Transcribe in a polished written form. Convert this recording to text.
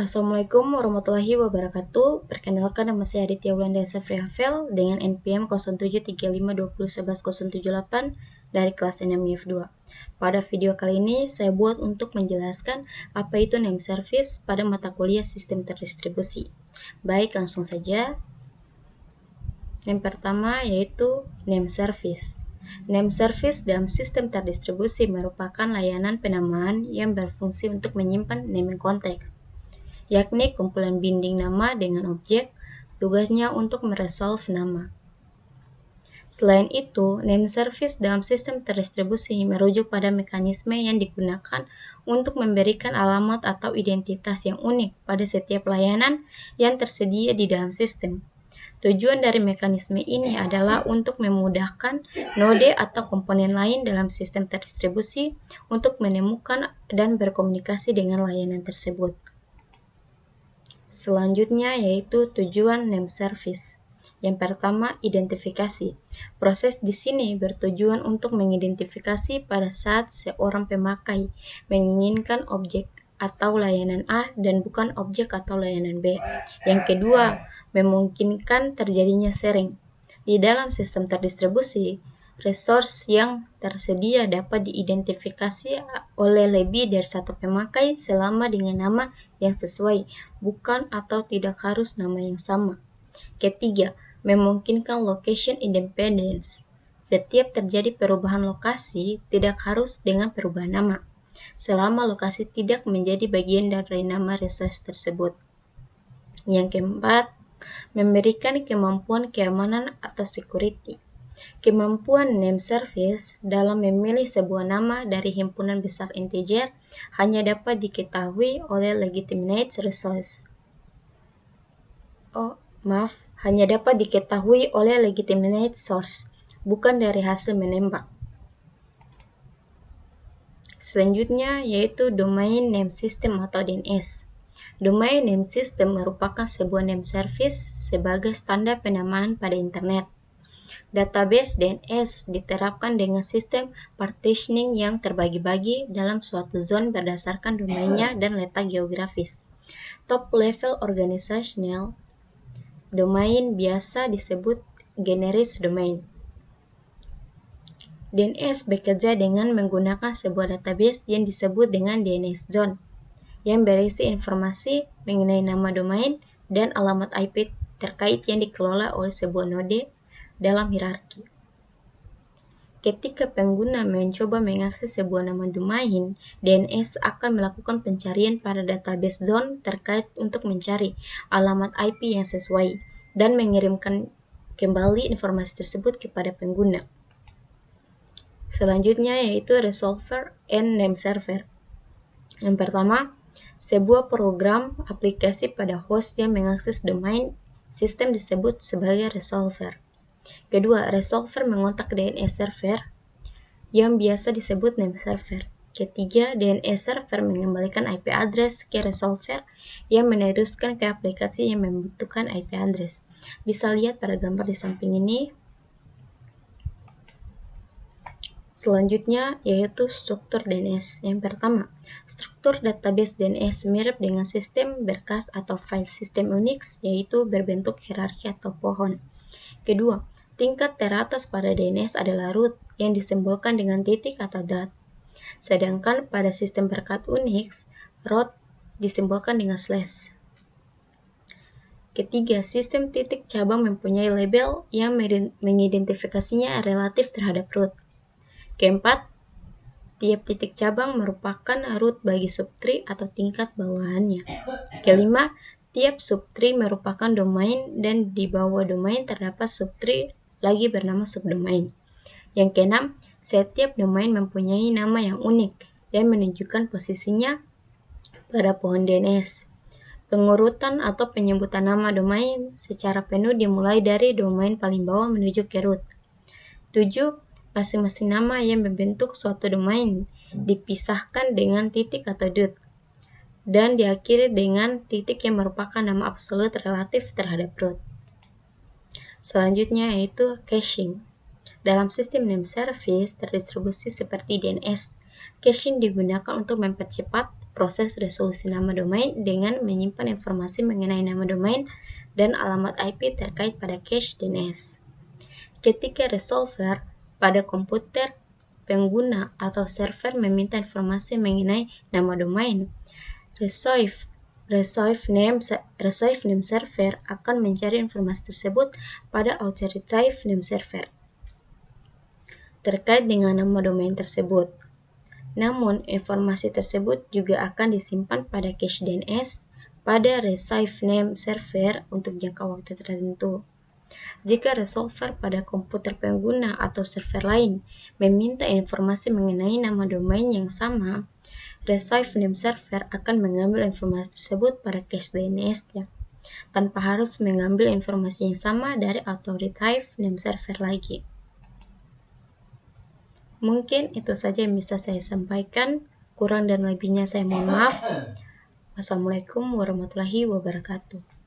Assalamualaikum warahmatullahi wabarakatuh. Perkenalkan, nama saya Aditya Wulandari Safrihavel dengan NPM 0735201108 dari kelas 6 IF2. Pada video kali ini saya buat untuk menjelaskan apa itu name service pada mata kuliah sistem terdistribusi. Baik, langsung saja. Yang pertama yaitu name service. Name service dalam sistem terdistribusi merupakan layanan penamaan yang berfungsi untuk menyimpan naming konteks, yakni kumpulan binding nama dengan objek, tugasnya untuk meresolve nama. Selain itu, name service dalam sistem terdistribusi merujuk pada mekanisme yang digunakan untuk memberikan alamat atau identitas yang unik pada setiap layanan yang tersedia di dalam sistem. Tujuan dari mekanisme ini adalah untuk memudahkan node atau komponen lain dalam sistem terdistribusi untuk menemukan dan berkomunikasi dengan layanan tersebut. Selanjutnya yaitu tujuan name service. Yang pertama, identifikasi. Proses di sini bertujuan untuk mengidentifikasi pada saat seorang pemakai menginginkan objek atau layanan A dan bukan objek atau layanan B. Yang kedua, memungkinkan terjadinya sharing. Di dalam sistem terdistribusi, resource yang tersedia dapat diidentifikasi oleh lebih dari satu pemakai selama dengan nama yang sesuai, bukan atau tidak harus nama yang sama. Ketiga, memungkinkan location independence. Setiap terjadi perubahan lokasi tidak harus dengan perubahan nama, selama lokasi tidak menjadi bagian dari nama resource tersebut. Yang keempat, memberikan kemampuan keamanan atau security. Kemampuan name service dalam memilih sebuah nama dari himpunan besar integer hanya dapat diketahui oleh legitimate resource. Hanya dapat diketahui oleh legitimate source, bukan dari hasil menembak. Selanjutnya yaitu domain name system atau DNS. Domain name system merupakan sebuah name service sebagai standar penamaan pada internet. Database DNS diterapkan dengan sistem partitioning yang terbagi-bagi dalam suatu zone berdasarkan domainnya dan letak geografis. Top level organizational domain biasa disebut generis domain. DNS bekerja dengan menggunakan sebuah database yang disebut dengan DNS zone, yang berisi informasi mengenai nama domain dan alamat IP terkait yang dikelola oleh sebuah node dalam hierarki. Ketika pengguna mencoba mengakses sebuah nama domain, DNS akan melakukan pencarian pada database zone terkait untuk mencari alamat IP yang sesuai dan mengirimkan kembali informasi tersebut kepada pengguna. Selanjutnya yaitu resolver and name server. Yang pertama, sebuah program aplikasi pada host yang mengakses domain sistem disebut sebagai resolver. Kedua, resolver mengontak DNS server yang biasa disebut name server. Ketiga, DNS server mengembalikan IP address ke resolver yang meneruskan ke aplikasi yang membutuhkan IP address. Bisa lihat pada gambar di samping ini. Selanjutnya yaitu struktur DNS. Yang pertama, struktur database DNS mirip dengan sistem berkas atau file sistem Unix, yaitu berbentuk hierarki atau pohon. Kedua, tingkat teratas pada DNS adalah root yang disimbolkan dengan titik atau dot. Sedangkan pada sistem berkat Unix, root disimbolkan dengan slash. Ketiga, sistem titik cabang mempunyai label yang mengidentifikasinya relatif terhadap root. Keempat, tiap titik cabang merupakan root bagi subtree atau tingkat bawahannya. Kelima, tiap subtree merupakan domain dan di bawah domain terdapat subtree lagi bernama subdomain. Yang keenam, setiap domain mempunyai nama yang unik dan menunjukkan posisinya pada pohon DNS. Pengurutan atau penyebutan nama domain secara penuh dimulai dari domain paling bawah menuju ke root. 7. Masing-masing nama yang membentuk suatu domain dipisahkan dengan titik atau dot dan diakhiri dengan titik yang merupakan nama absolut relatif terhadap root. Selanjutnya yaitu caching. Dalam sistem name service terdistribusi seperti DNS, Caching digunakan untuk mempercepat proses resolusi nama domain dengan menyimpan informasi mengenai nama domain dan alamat IP terkait pada cache DNS. Ketika resolver pada komputer pengguna atau server meminta informasi mengenai nama domain, resolve name server akan mencari informasi tersebut pada authoritative name server terkait dengan nama domain tersebut. Namun, informasi tersebut juga akan disimpan pada cache DNS pada resolve name server untuk jangka waktu tertentu. Jika resolver pada komputer pengguna atau server lain meminta informasi mengenai nama domain yang sama, resolve name server akan mengambil informasi tersebut pada cache DNS-nya, tanpa harus mengambil informasi yang sama dari authoritative name server lagi. Mungkin itu saja yang bisa saya sampaikan. Kurang dan lebihnya saya mohon maaf. Wassalamualaikum warahmatullahi wabarakatuh.